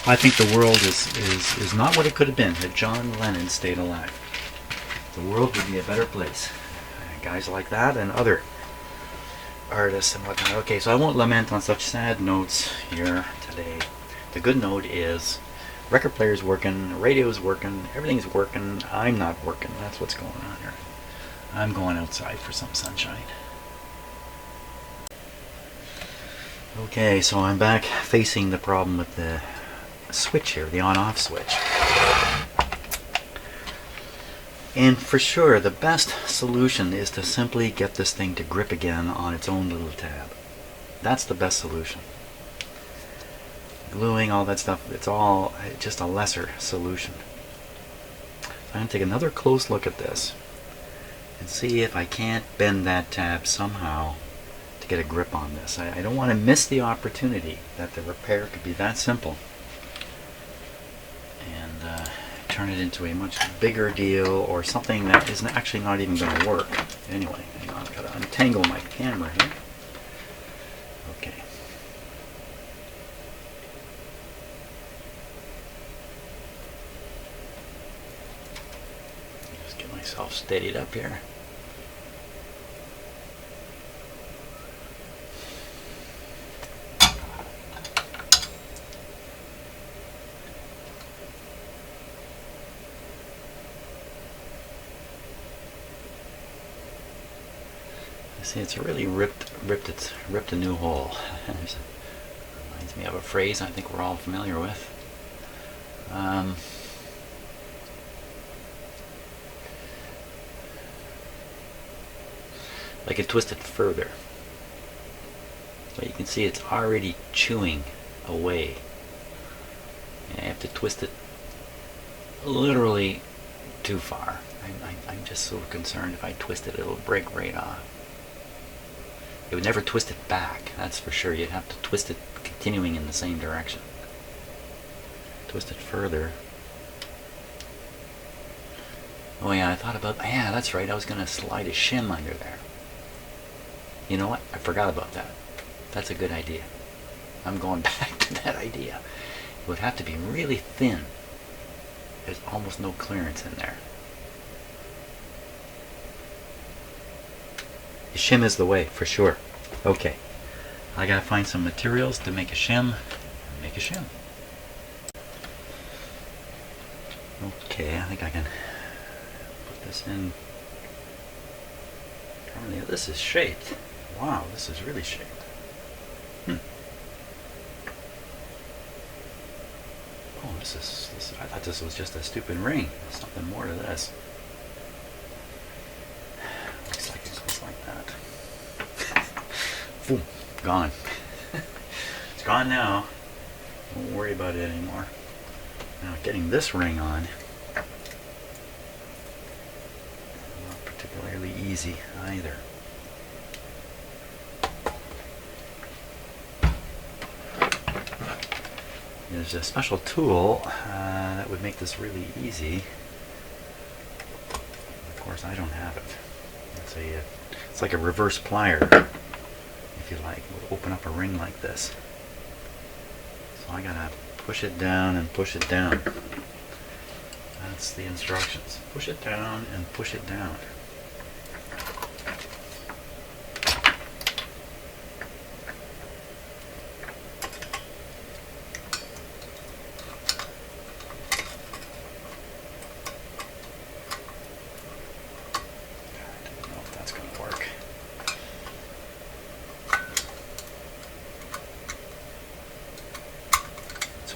I think the world is not what it could have been had John Lennon stayed alive. The world would be a better place. Guys like that and other artists and whatnot. Okay, so I won't lament on such sad notes here today. The good note is record player's working, radio's working, everything's working. I'm not working. That's what's going on here. I'm going outside for some sunshine. Okay, so I'm back facing the problem with the switch here, the on-off switch. And for sure, the best solution is to simply get this thing to grip again on its own little tab. That's the best solution. Gluing, all that stuff, it's all just a lesser solution. So I'm going to take another close look at this and see if I can't bend that tab somehow to get a grip on this. I don't want to miss the opportunity that the repair could be that simple and turn it into a much bigger deal or something that is actually not even going to work. Anyway, hang on, I've got to untangle my camera here. Okay. Just get myself steadied up here. See, it's really ripped a new hole. Reminds me of a phrase I think we're all familiar with. Like it twisted further. So you can see it's already chewing away. And I have to twist it literally too far. I'm just so concerned if I twist it, it'll break right off. It would never twist it back, that's for sure. You'd have to twist it continuing in the same direction. Twist it further. Oh yeah, I thought about, yeah, that's right, I was going to slide a shim under there. You know what? I forgot about that. That's a good idea. I'm going back to that idea. It would have to be really thin. There's almost no clearance in there. The shim is the way, for sure. Okay. I gotta find some materials to make a shim. Make a shim. Okay, I think I can put this in. Apparently this is shaped. Wow, this is really shaped. Oh, this is, I thought this was just a stupid ring. There's something more to this. Looks like it goes like that. Boom, gone. It's gone now. Don't worry about it anymore. Now getting this ring on, not particularly easy either. There's a special tool that would make this really easy. Of course, I don't have it. It's like a reverse plier, if you like. It would open up a ring like this. So I gotta push it down and push it down. That's the instructions. Push it down and push it down.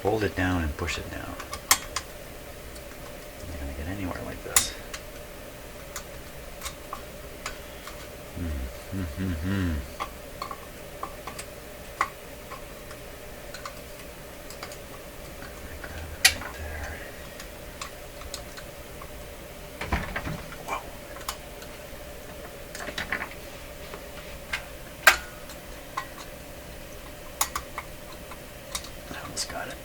Hold it down and push it down. I'm not going to get anywhere like this. Grab it right there. Whoa. I almost got it.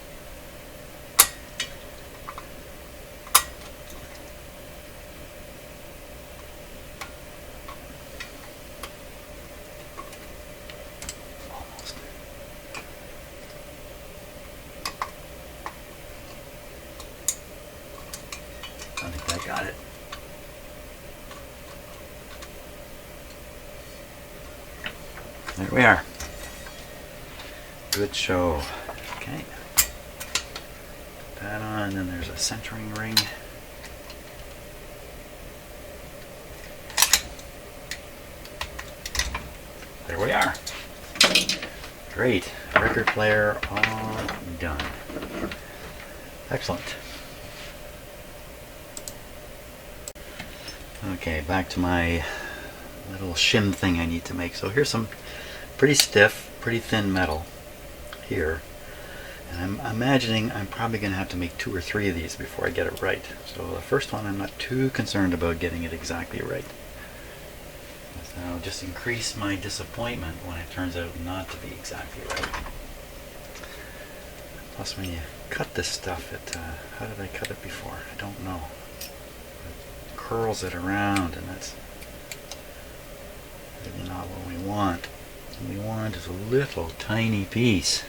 Got it. There we are. Good show. Okay. Put that on, and then there's a centering ring. There we are. Great. Record player all done. Excellent. Okay, back to my little shim thing I need to make. So here's some pretty stiff, pretty thin metal here. And I'm imagining I'm probably going to have to make 2 or 3 of these before I get it right. So the first one I'm not too concerned about getting it exactly right. So I'll just increase my disappointment when it turns out not to be exactly right. Plus when you cut this stuff, how did I cut it before? I don't know. It curls it around, and that's really not what we want. What we want is a little tiny piece.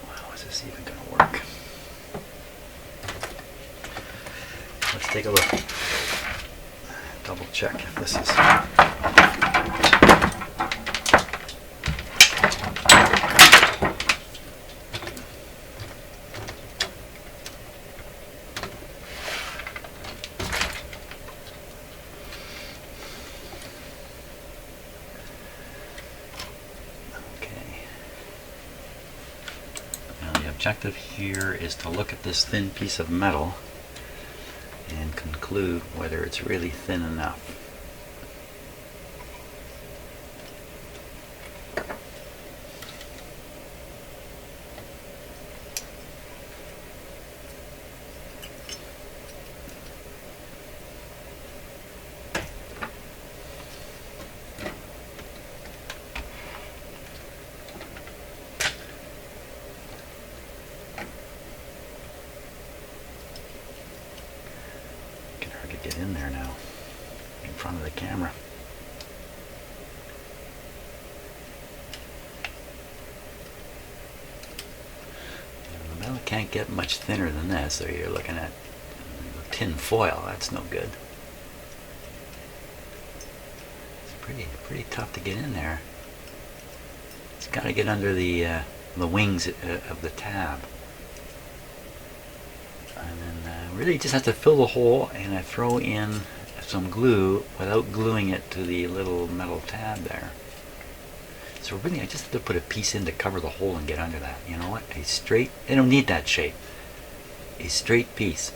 Wow, is this even going to work? Let's take a look. Double check if this is... The objective here is to look at this thin piece of metal and conclude whether it's really thin enough. Get in there now, in front of the camera. The metal can't get much thinner than this, so you're looking at tin foil. That's no good. It's pretty tough to get in there. It's got to get under the wings of the tab. And then really just have to fill the hole, and I throw in some glue without gluing it to the little metal tab there. So really I just have to put a piece in to cover the hole and get under that. You know what? A straight, I don't need that shape. A straight piece.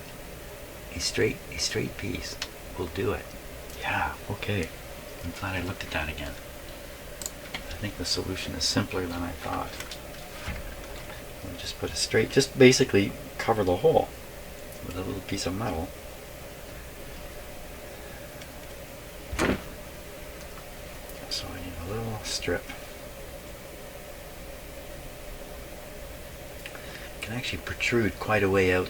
A straight piece will do it. Yeah, okay. I'm glad I looked at that again. I think the solution is simpler than I thought. We'll just put a straight, just basically cover the hole with a little piece of metal. So I need a little strip. It can actually protrude quite a ways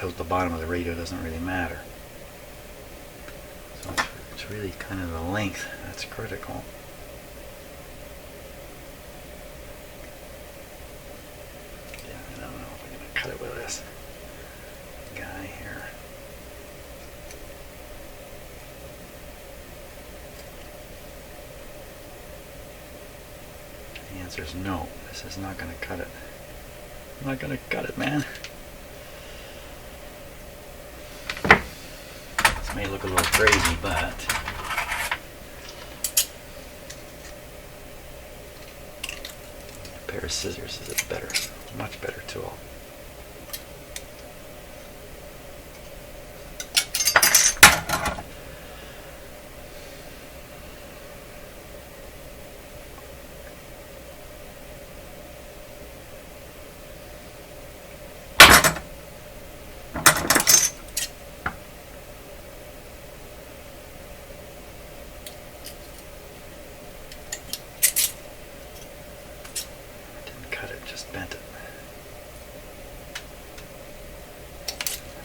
out the bottom of the radio. Doesn't really matter. So it's really kind of the length that's critical. Yeah, I don't know if I'm going to cut it with this guy here. The answer is no. This is not going to cut it. I'm not going to cut it, man. This may look a little crazy, but a pair of scissors is a better, much better tool.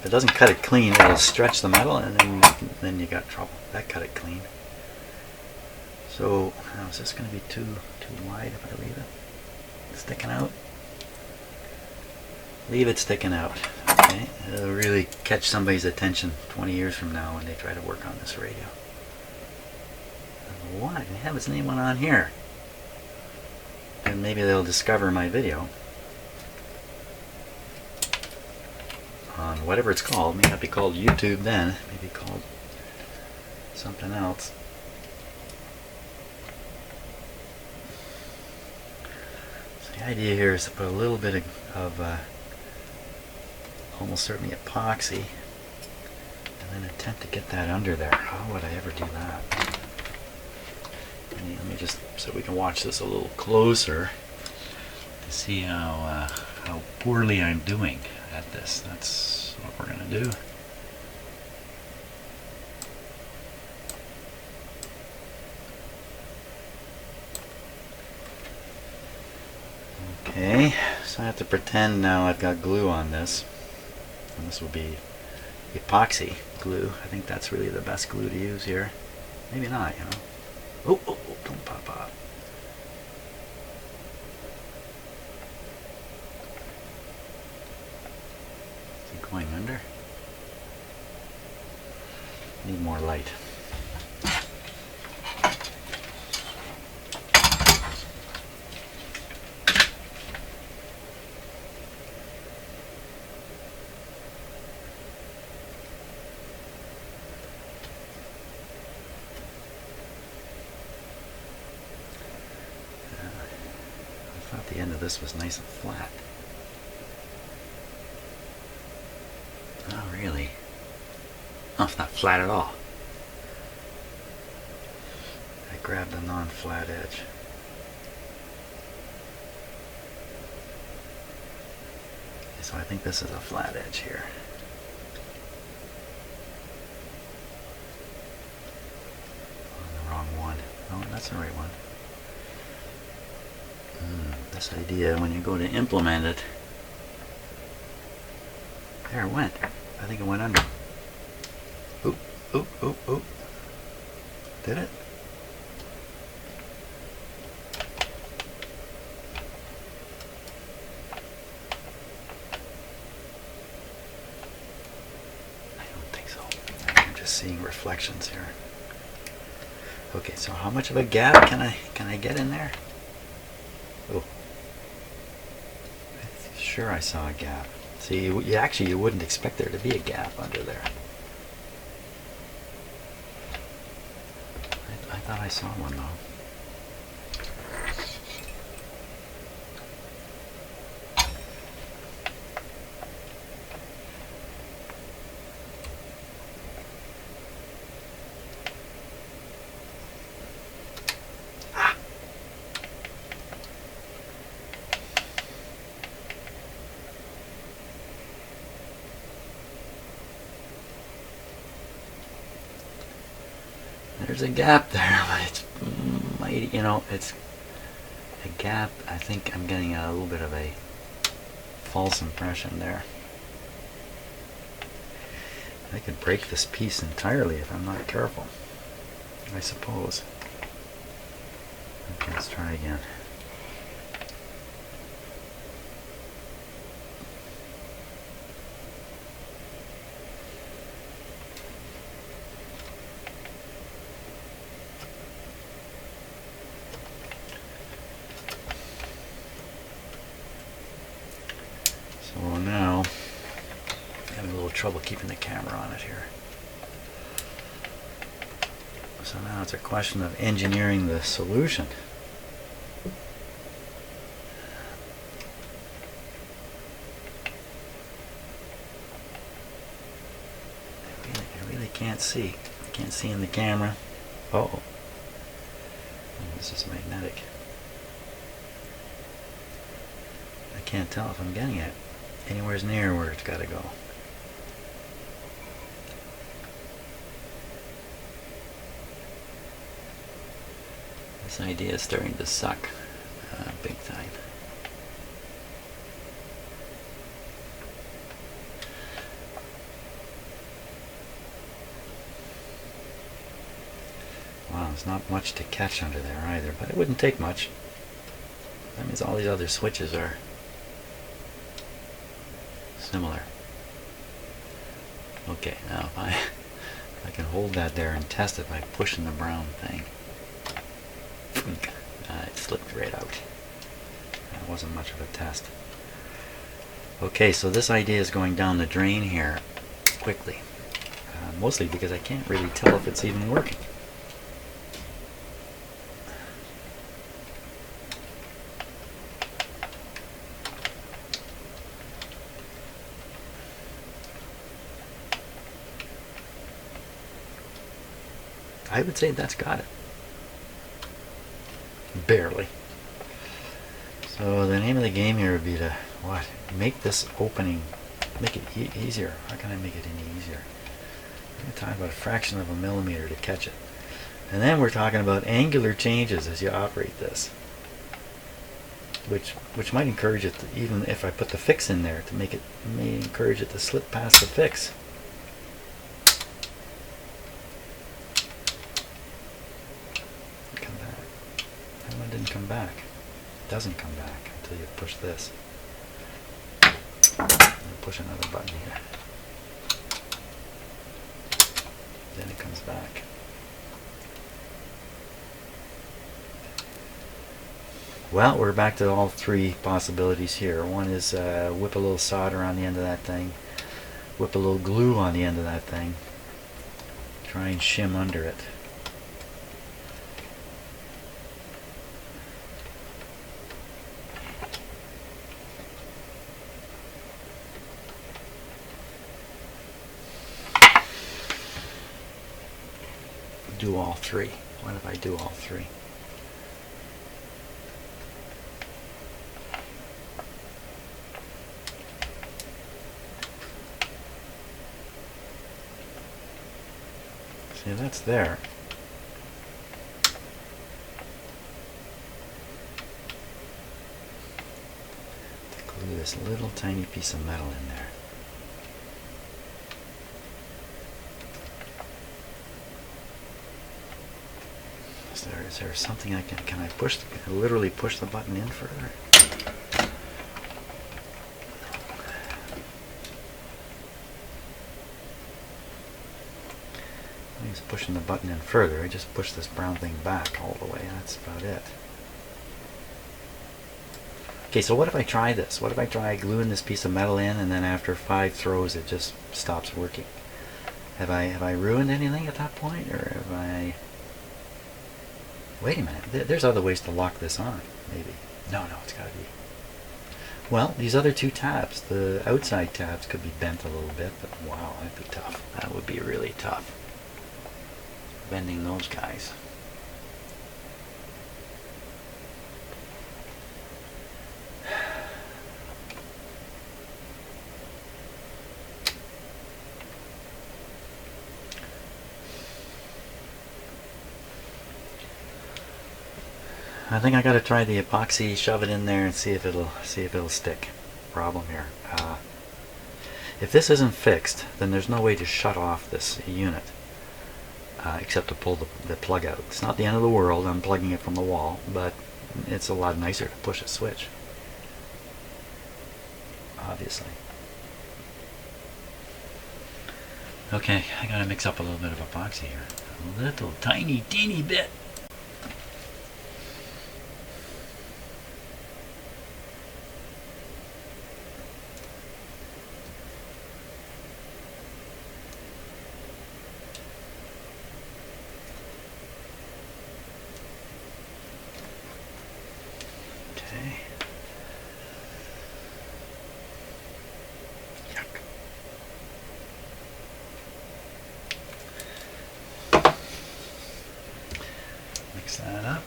If it doesn't cut it clean, it'll stretch the metal, and then you got trouble. That cut it clean. So now is this going to be too wide if I leave it? sticking out. Leave it sticking out. Okay, it'll really catch somebody's attention 20 years from now when they try to work on this radio. What in heaven's name went on here? And maybe they'll discover my video on whatever it's called. May not be called YouTube then. Maybe called something else. So the idea here is to put a little bit of almost certainly epoxy, and then attempt to get that under there. How would I ever do that? Let me just, so we can watch this a little closer to see how poorly I'm doing at this. That's what we're going to do. Okay, so I have to pretend now I've got glue on this. And this will be epoxy glue. I think that's really the best glue to use here. Maybe not, you know. Oh, don't pop up. Is it going under? Need more light. I thought the end of this was nice and flat. Oh, really? Oh, it's not flat at all. I grabbed a non-flat edge. Okay, so I think this is a flat edge here. Oh, the wrong one. Oh, that's the right one. This idea, when you go to implement it, there it went. I think it went under. Oop, oop, oop, oop. Did it? I don't think so. I'm just seeing reflections here. Okay, so how much of a gap can I get in there? Oh, sure I saw a gap. See, you wouldn't expect there to be a gap under there. I thought I saw one though. There's a gap there, but it's mighty, you know, it's a gap. I think I'm getting a little bit of a false impression there. I could break this piece entirely if I'm not careful, I suppose. Okay, let's try again. So now, I'm having a little trouble keeping the camera on it here. So now it's a question of engineering the solution. I really can't see. I can't see in the camera. Oh, this is magnetic. I can't tell if I'm getting it anywhere near where it's got to go. This idea is starting to suck big time. Wow, there's not much to catch under there either, but it wouldn't take much. That means all these other switches are similar. Okay, now if I can hold that there and test it by pushing the brown thing. It slipped right out. That wasn't much of a test. Okay, so this idea is going down the drain here quickly. Mostly because I can't really tell if it's even working. I would say that's got it. Barely. So the name of the game here would be to what? Make this opening, make it easier. How can I make it any easier? We're going to talk about a fraction of a millimeter to catch it. And then we're talking about angular changes as you operate this. Which might encourage it, to, even if I put the fix in there, to make it, may encourage it to slip past the fix. Come back. That one didn't come back. It doesn't come back until you push this. Push another button here. Then it comes back. Well, we're back to all three possibilities here. One is whip a little solder on the end of that thing, whip a little glue on the end of that thing, try and shim under it. Do all three. What if I do all three? See, that's there. To glue this little tiny piece of metal in there. Is there something I can I push, literally push the button in further? I'm just pushing the button in further. I just push this brown thing back all the way. That's about it. Okay, so what if I try this? What if I try gluing this piece of metal in and then after 5 throws it just stops working? Have I ruined anything at that point, or have I... Wait a minute, there's other ways to lock this on, maybe. No, it's got to be... Well, these other two tabs, the outside tabs could be bent a little bit, but wow, that'd be tough. That would be really tough. Bending those guys. I think I got to try the epoxy, shove it in there, and see if it'll stick. Problem here. If this isn't fixed, then there's no way to shut off this unit except to pull the plug out. It's not the end of the world. I'm plugging it from the wall, but it's a lot nicer to push a switch. Obviously. Okay, I gotta mix up a little bit of epoxy here. A little tiny, teeny bit. That up.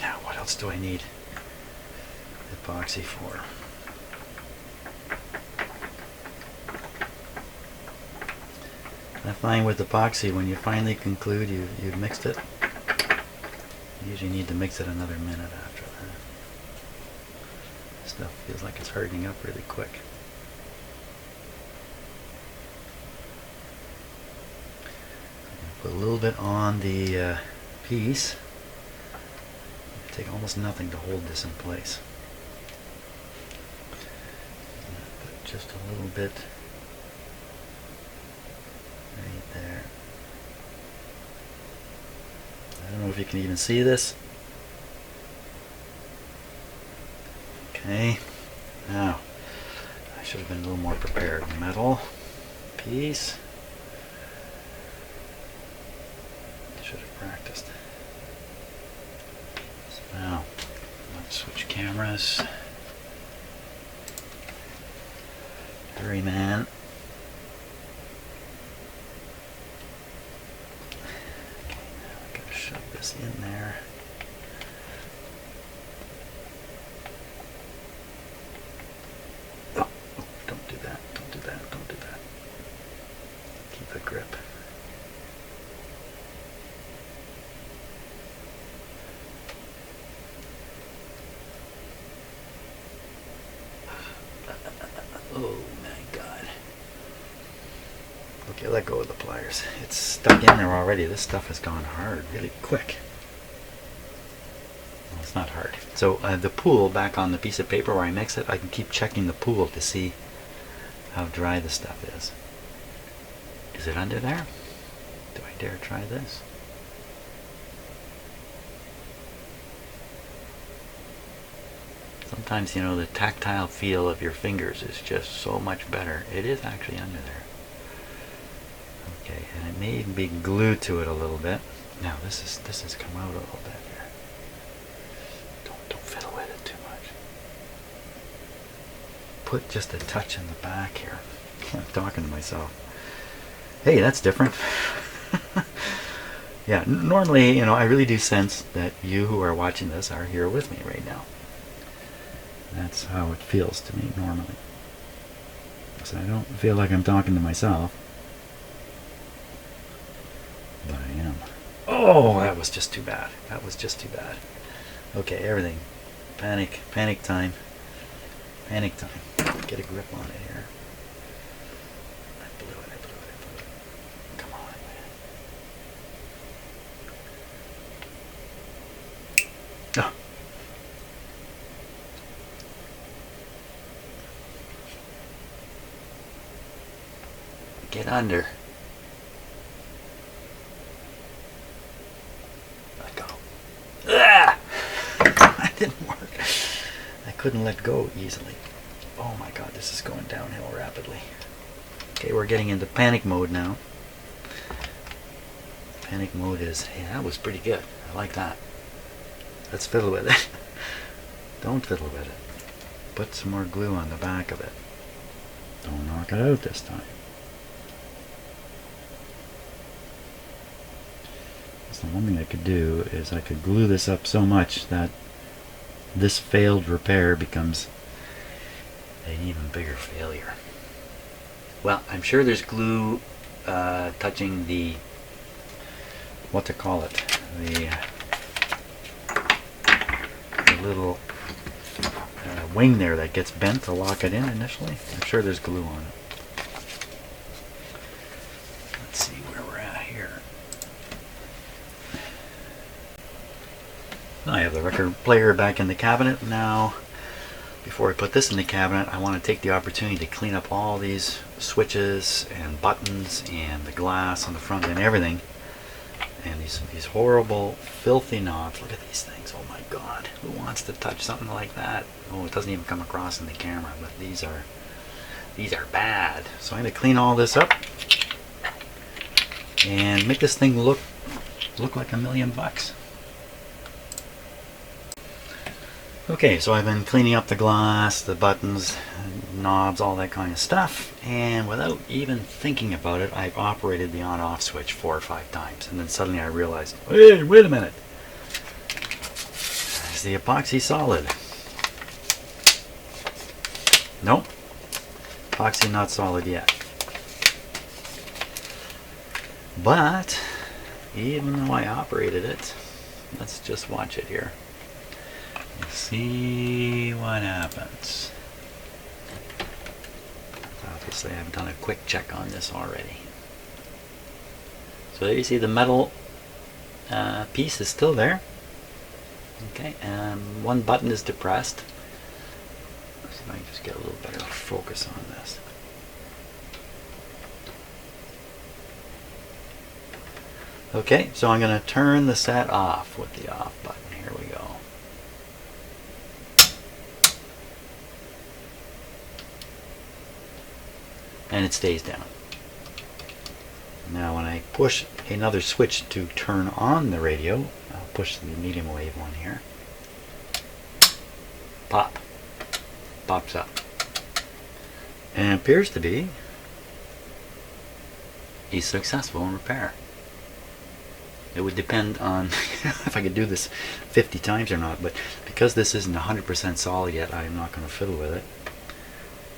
Now, what else do I need epoxy for? I find with epoxy, when you finally conclude you've mixed it, I usually need to mix it another minute after that. Stuff feels like it's hardening up really quick. Put a little bit on the piece. Take almost nothing to hold this in place. Put just a little bit right there. I don't know if you can even see this. Okay, now I should have been a little more prepared. Metal piece. Should have practiced. So now let's switch cameras. Hurry, man. Okay, now I gotta shove this in there. Oh, don't do that, don't do that, don't do that. Keep a grip. Oh my god. Okay, let go of the pliers. It's stuck in there already. This stuff has gone hard really quick. Well, it's not hard. So the pool back on the piece of paper where I mix it, I can keep checking the pool to see how dry the stuff is. Is it under there? Do I dare try this? Sometimes, you know, the tactile feel of your fingers is just so much better. It is actually under there. Okay, and it may even be glued to it a little bit. Now this has come out a little bit here. Don't fiddle with it too much. Put just a touch in the back here. I'm talking to myself. Hey, that's different. Yeah, normally, you know, I really do sense that you who are watching this are here with me right now. That's how it feels to me normally. So I don't feel like I'm talking to myself. But I am. Oh, that was just too bad. That was just too bad. Okay, everything. Panic. Panic time. Panic time. Get a grip on it here. I blew it. Come on, man. Oh. Get under. Let go. Ah! That didn't work. I couldn't let go easily. Oh my god, this is going downhill rapidly. Okay, we're getting into panic mode now. Panic mode is, hey, that was pretty good. I like that. Let's fiddle with it. Don't fiddle with it. Put some more glue on the back of it. Don't knock it out this time. So one thing I could do is I could glue this up so much that this failed repair becomes an even bigger failure. Well, I'm sure there's glue touching the, what to call it, the little wing there that gets bent to lock it in initially. I'm sure there's glue on it. Let's see where we're at here. I have the record player back in the cabinet now. Before I put this in the cabinet, I want to take the opportunity to clean up all these switches and buttons and the glass on the front and everything. And these horrible, filthy knobs. Look at these things. Oh my god. Who wants to touch something like that? Oh, it doesn't even come across in the camera, but these are bad. So I'm going to clean all this up and make this thing look like $1,000,000. Okay, so I've been cleaning up the glass, the buttons, knobs, all that kind of stuff, and without even thinking about it, I've operated the on-off switch 4 or 5 times, and then suddenly I realized, hey, wait a minute, is the epoxy solid? Nope, epoxy not solid yet. But even though I operated it, let's just watch it here. See what happens. Obviously I've done a quick check on this already. So there you see the metal piece is still there. Okay, and one button is depressed. Let's see if I can just get a little better focus on this. Okay, so I'm going to turn the set off with the off button. Here we go. And it stays down. Now when I push another switch to turn on the radio, I'll push the medium wave one here. Pop. Pops up. And it appears to be a successful repair. It would depend on if I could do this 50 times or not, but because this isn't 100% solid yet, I'm not going to fiddle with it.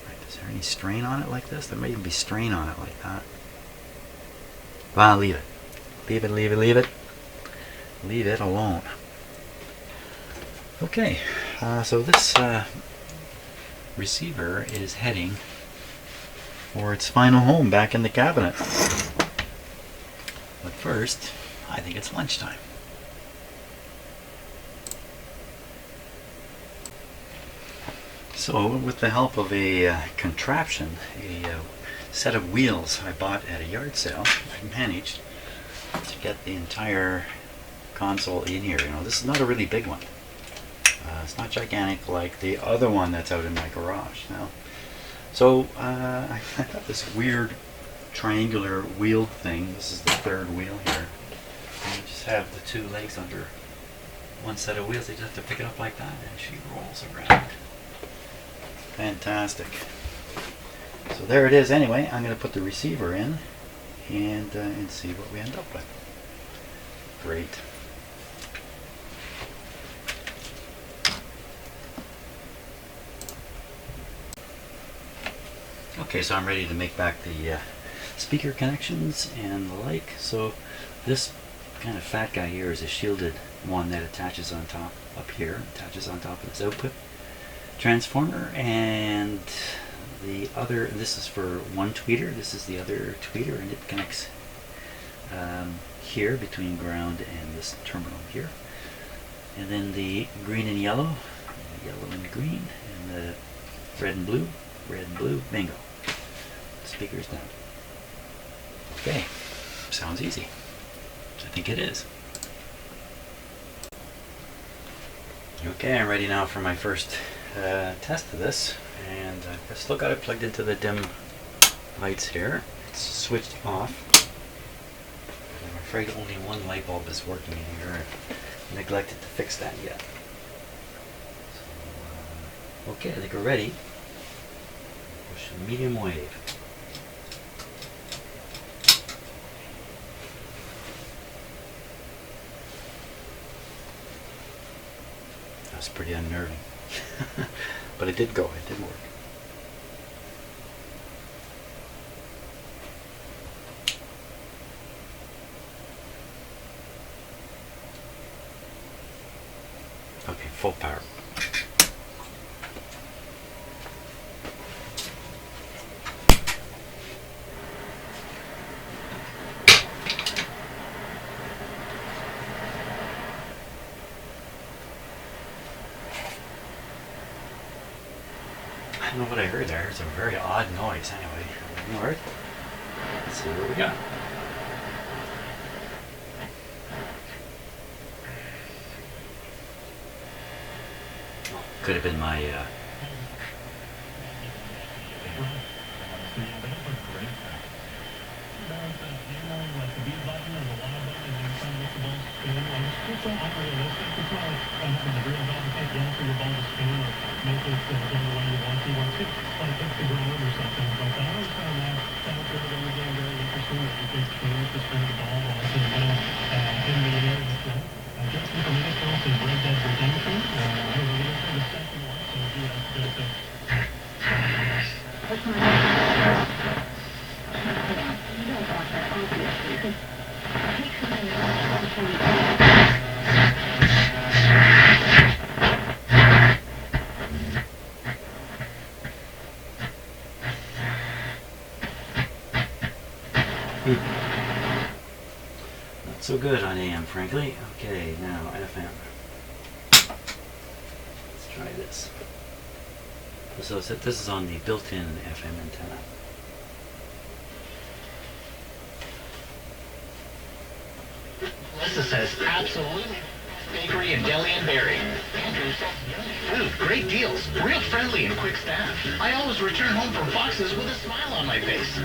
Right, is there any strain on it like this? There may even be strain on it like that. Well, leave it. Leave it, leave it, leave it. Leave it alone. Okay, so this receiver is heading for its final home back in the cabinet. But first, I think it's lunchtime. So, with the help of a contraption, a set of wheels I bought at a yard sale, I managed to get the entire console in here. You know, this is not a really big one. It's not gigantic like the other one that's out in my garage now. So I got this weird triangular wheeled thing. This is the third wheel here. And you just have the two legs under one set of wheels. You just have to pick it up like that and she rolls around. Fantastic. So there it is anyway. I'm going to put the receiver in and see what we end up with. Great. Okay, so I'm ready to make back the speaker connections and the like. So this kind of fat guy here is a shielded one that attaches on top, up here, attaches on top of this output transformer, and the other, this is for one tweeter, this is the other tweeter, and it connects here between ground and this terminal here. And then the green and yellow and green, and the red and blue, bingo. Speakers down. Okay, sounds easy. I think it is. Okay, I'm ready now for my first test of this, and I've still got it plugged into the dim lights here. It's switched off. I'm afraid only one light bulb is working in here. I neglected to fix that yet. So, okay, I think we're ready. Push medium wave. That's pretty unnerving. But it did go, it did work. Okay, full power. I don't know what I heard there. It's a very odd noise anyway. Alright. Let's see what we got. Oh, could have been my so good on AM, frankly. Okay, now FM. Let's try this. So this is on the built-in FM antenna. Melissa says absolutely. Bakery and Deli and Berry. Andrew says food, great deals, real friendly and quick staff. I always return home from Fox's with a smile on my face.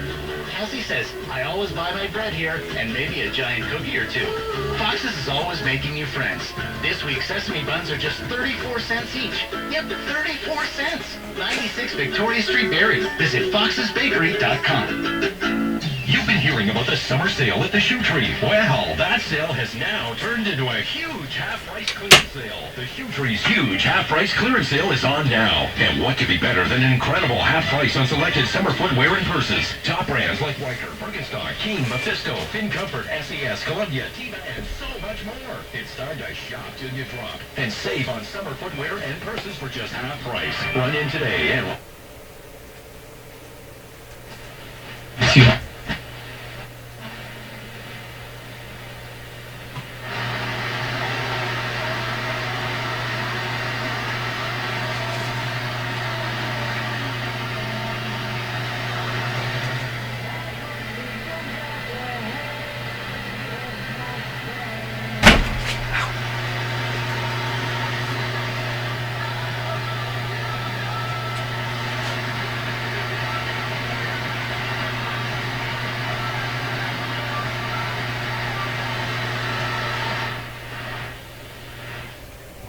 Elsie says, I always buy my bread here and maybe a giant cookie or two. Fox's is always making you friends. This week, sesame buns are just 34 cents each. Yep, 34 cents. 96 Victoria Street, Berry. Visit foxesbakery.com. You've been hearing about the summer sale at the Shoe Tree. Well, that sale has now turned into a huge half-price clearance sale. The Shoe Tree's huge half-price clearance sale is on now. And what could be better than an incredible half-price on selected summer footwear and purses? Top brands like Riker, Birkenstock, Keen, Mephisto, Fin Comfort, SES, Columbia, T-Bag, and so much more. It's time to shop till you drop and save on summer footwear and purses for just half price. Run in today and...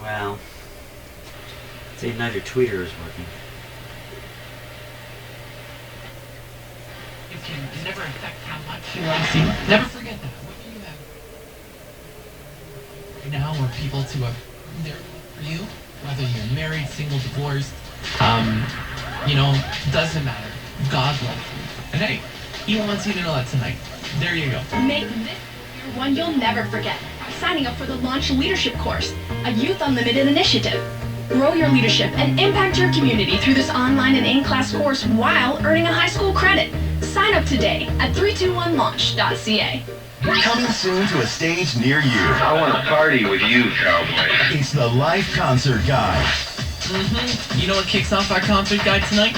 Well, say neither tweeter is working. It can never affect how much you love you. Never forget that. Whether you have right now or people to there for you, whether you're married, single, divorced, doesn't matter. God loves you. And hey, he wants you to know that tonight. There you go. Make this year one you'll never forget by signing up for the Launch Leadership course, a Youth Unlimited initiative. Grow your leadership and impact your community through this online and in-class course while earning a high school credit. Sign up today at 321launch.ca. Coming soon to a stage near you. I want to party with you, cowboy. It's the Life Concert Guide. You know what kicks off our concert guide tonight?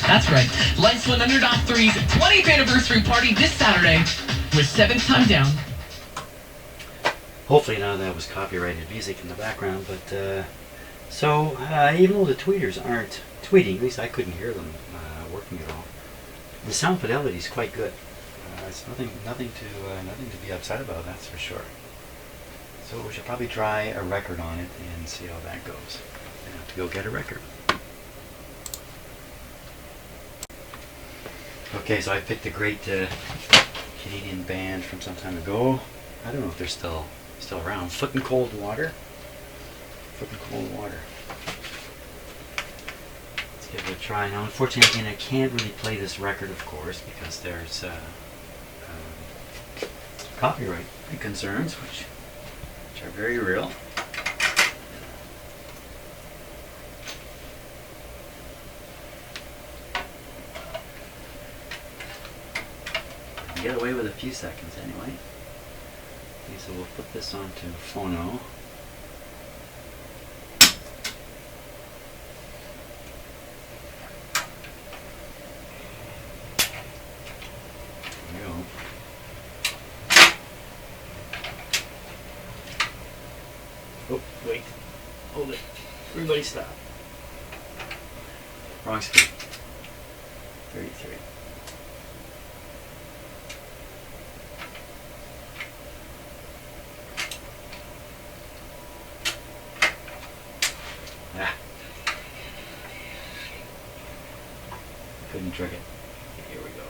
That's right. Life's 100.3's 20th anniversary party this Saturday with 7th Time Down. Hopefully none of that was copyrighted music in the background, but even though the tweeters aren't tweeting, at least I couldn't hear them working at all, the sound fidelity is quite good. It's nothing to be upset about, that's for sure. So we should probably try a record on it and see how that goes. I have to go get a record. Okay, so I picked a great Canadian band from some time ago. I don't know if they're still around. Foot and Cold Water. Foot and Cold Water. Let's give it a try. Now, unfortunately, again, I can't really play this record, of course, because there's copyright concerns, which are very real. Get away with a few seconds anyway. Okay, so we'll put this onto phono. There we go. Oh, wait. Hold it. Everybody stop. Wrong screen. 33. Couldn't trick it. Here we go.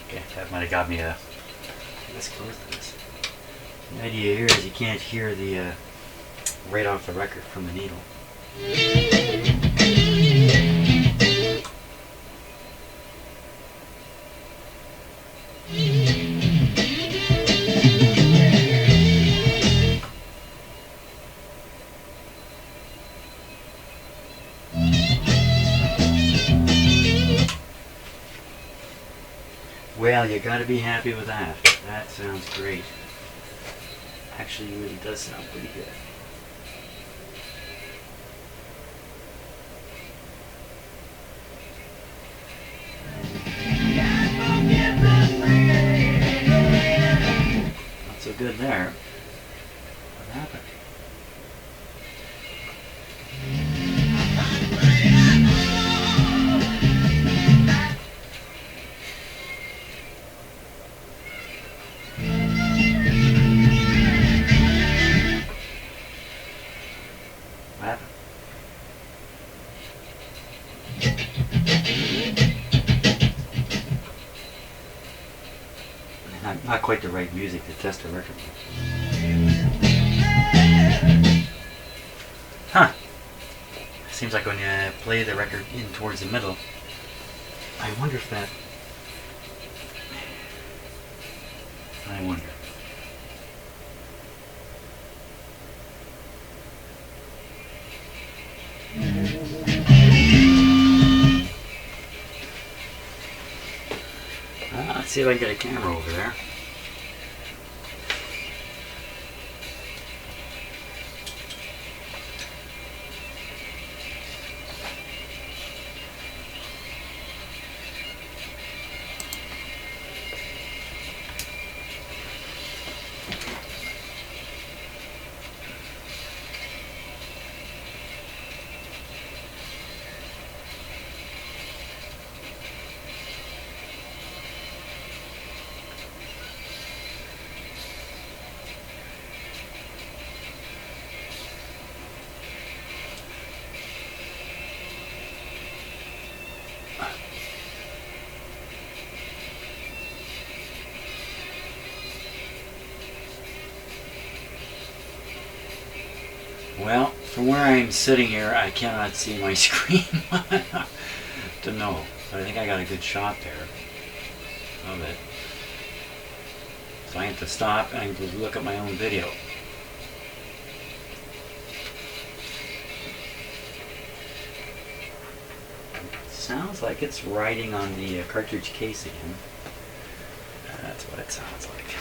Okay, that might have got me a... Let's close this. The idea here is you can't hear the right off the record from the needle. Well, you gotta be happy with that. That sounds great. Actually, it really does sound pretty good. Not so good there. What happened? What happened? Not quite the right music to test a record with. Huh. Seems like when you play the record in towards the middle, I wonder if that... I wonder. Let's see if I can get a camera over there. Well, from where I'm sitting here, I cannot see my screen to know. But I think I got a good shot there of it. So I have to stop and I have to look at my own video. Sounds like it's riding on the cartridge case again. That's what it sounds like.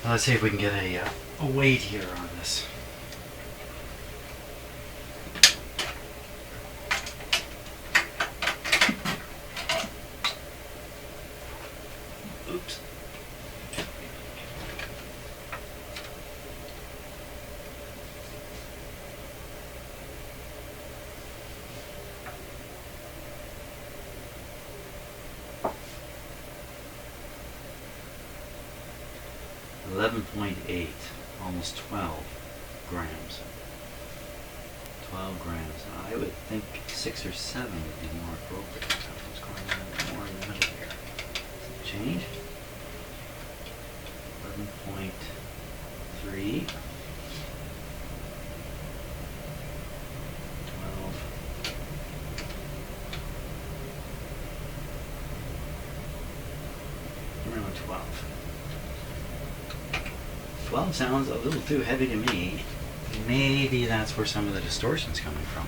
Well, let's see if we can get a weight here on this. Oops. .8, almost 12 grams. 12 grams. I would think 6 or 7 would be more appropriate. What's going on more in the middle here? Does it change? 11.3. 12. Around 12. 12 sounds a little too heavy to me. Maybe that's where some of the distortion's coming from.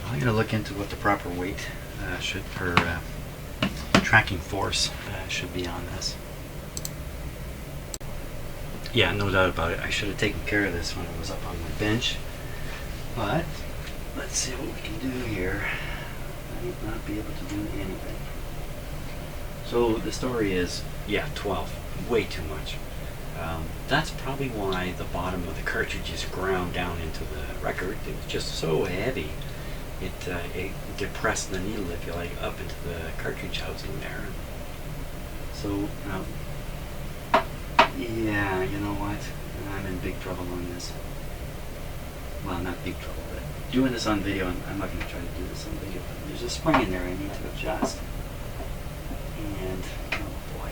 I'm going to look into what the proper weight tracking force should be on this. Yeah, no doubt about it. I should have taken care of this when I was up on my bench. But let's see what we can do here. I might not be able to do anything. So the story is, yeah, 12. Way too much. That's probably why the bottom of the cartridge is ground down into the record. It was just so heavy. It depressed the needle, if you like, up into the cartridge housing there. So, yeah, you know what? I'm in big trouble on this. Well, not big trouble, but doing this on video, I'm not going to try to do this on video, but there's a spring in there I need to adjust. And, oh boy.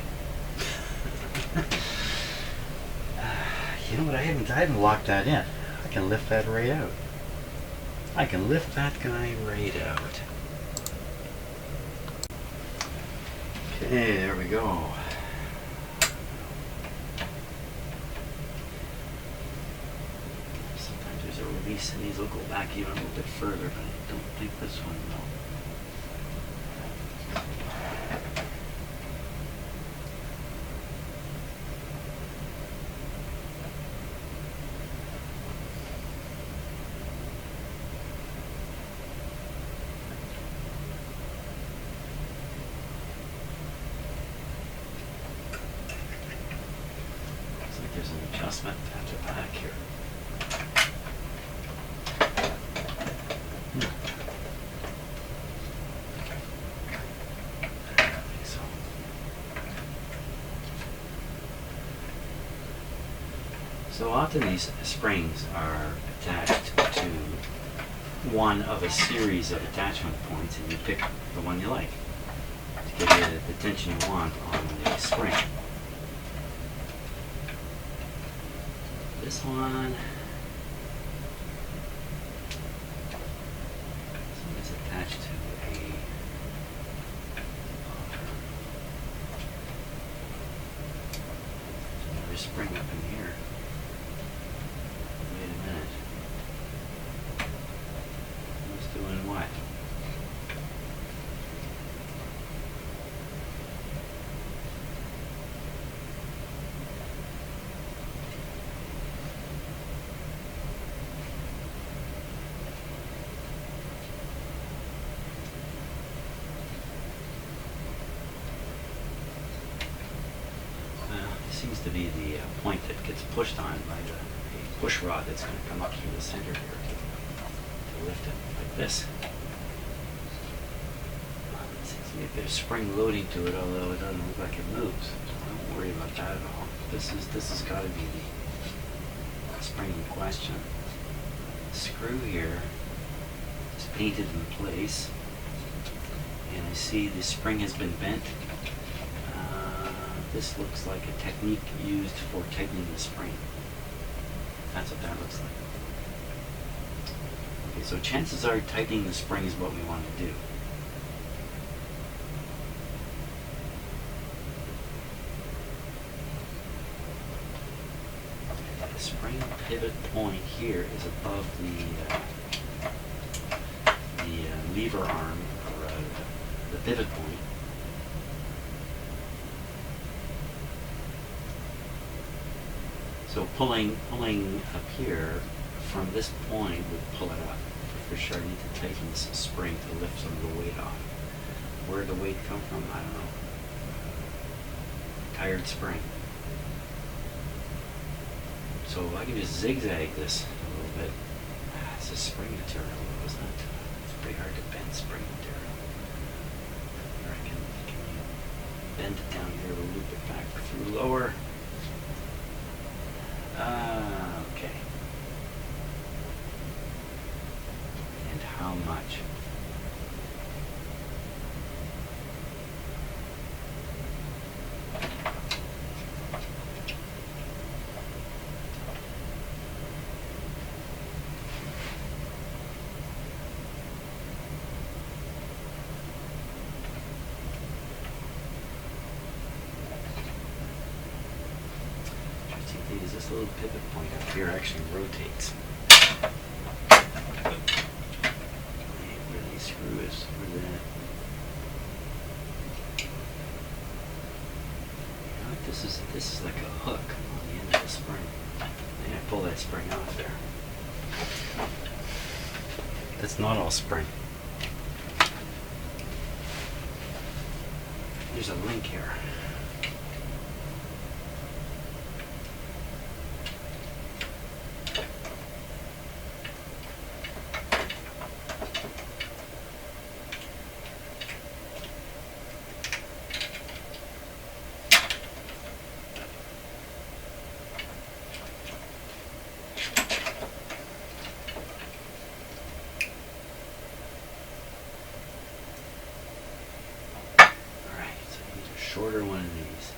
You know what, I haven't locked that in. I can lift that right out. I can lift that guy right out. Okay, there we go. Sometimes there's a release and these will go back even a little bit further, but I don't think this one will. at the back here. I don't think so. So often these springs are attached to one of a series of attachment points, and you pick the one you like to get the tension you want on the spring. This one is attached to another spring up in here. Wait a minute. Who's doing what? Seems to be the point that gets pushed on by the push rod that's going to come up through the center here to lift it like this. There seems to be a bit of spring loading to it, although it doesn't look like it moves. So don't worry about that at all. This has got to be the spring in question. The screw here is painted in place, and I see the spring has been bent. This looks like a technique used for tightening the spring. That's what that looks like. Okay, so chances are tightening the spring is what we want to do. The spring pivot point here is above the lever arm, or the pivot point. So pulling up here from this point would pull it up. For sure, I need to tighten this spring to lift some of the weight off. Where did the weight come from? I don't know. Tired spring. So I can just zigzag this a little bit. This is spring material, isn't it? It's pretty hard to bend spring material. I can bend it down here, we'll loop it back through lower. Okay. And how much? Is this little pivot point up here actually rotates. Where these screws, where that. You know, this is like a hook on the end of the spring. And I pull that spring off there. That's not all spring. There's a link here. Shorter one of these.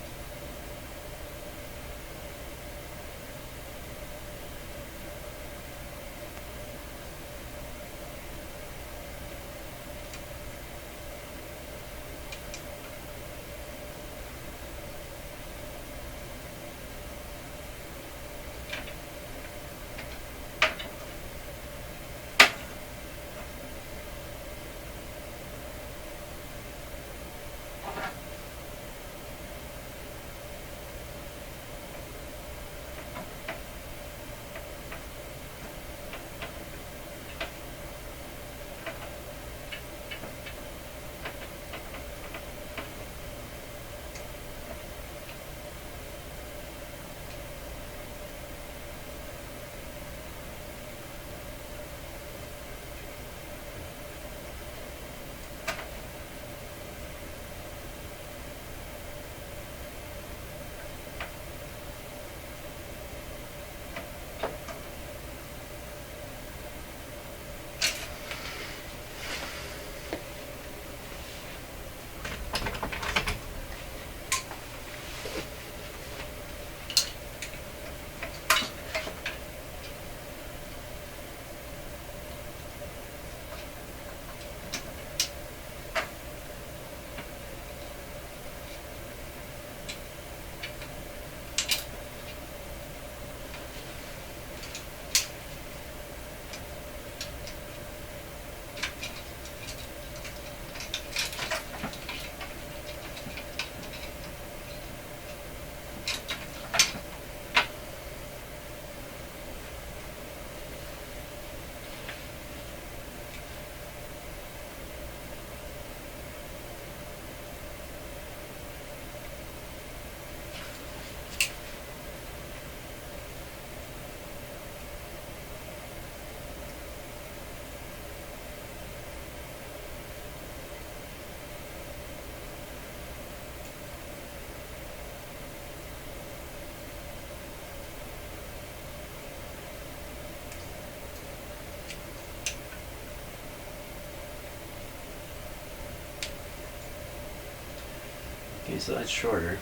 so that's shorter.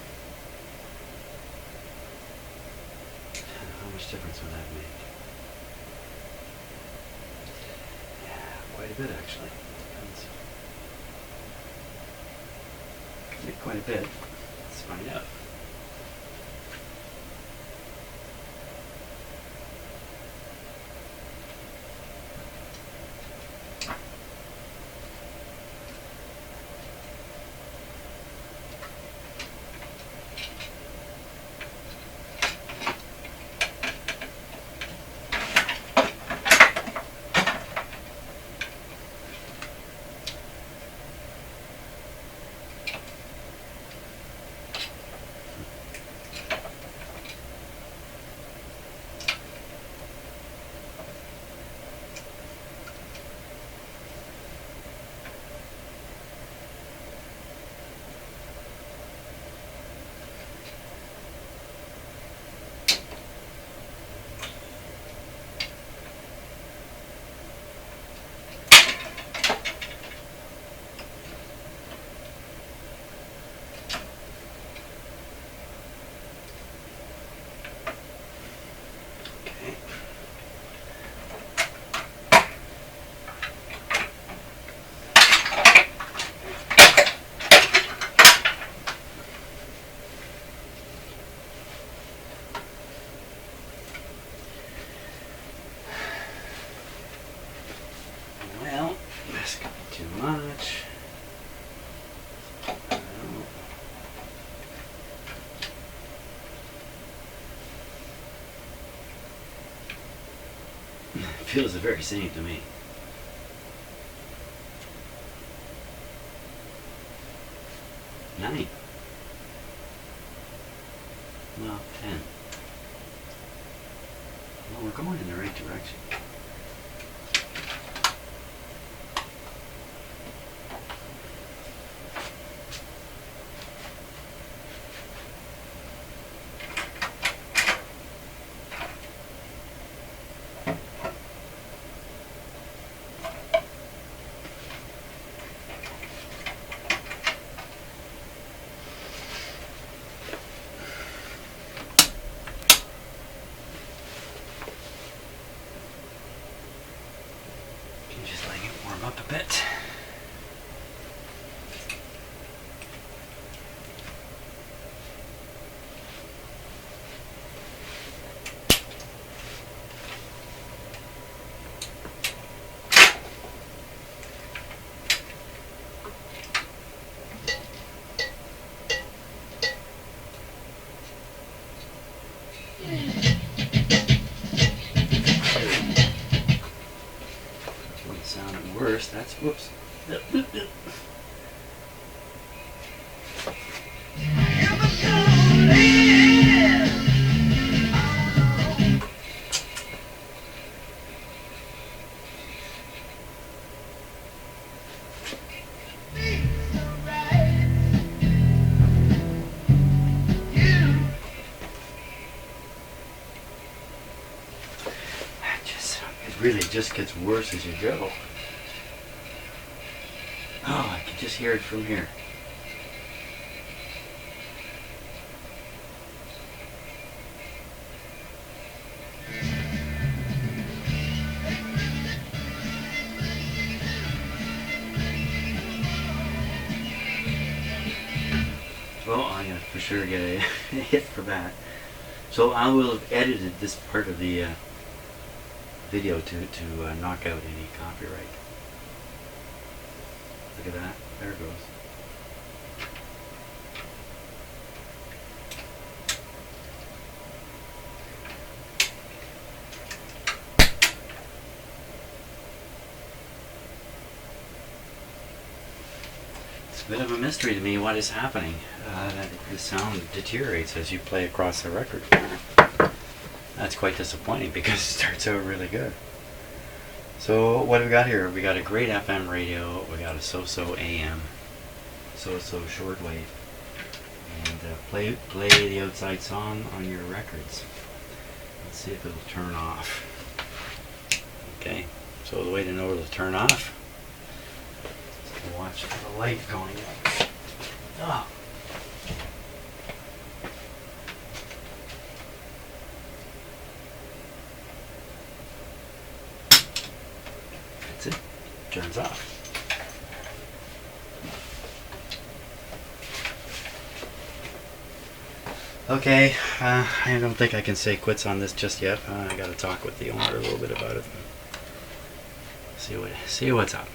How much difference would that make? Yeah, quite a bit actually. Depends. Could make quite a bit. Let's find out. Well, this could be too much. Feels the very same to me. 9. Well, 10. Well, we're going in the right direction. Just letting it warm up a bit. Sounded worse. That's whoops. It really just gets worse as you go. Oh, I can just hear it from here. Well, I'm going to for sure get a hit for that. So I will have edited this part of the video to knock out any copyright. Look at that. There it goes. It's a bit of a mystery to me what is happening. The sound deteriorates as you play across the record. That's quite disappointing because it starts out really good. So what do we got here? We got a great FM radio, we got a so-so AM, so-so shortwave, and play the outside song on your records. Let's see if it'll turn off. Okay, so the way to know it'll turn off is to watch the light going up. Oh. turns off. Okay, I don't think I can say quits on this just yet. I gotta talk with the owner a little bit about it. See what's up.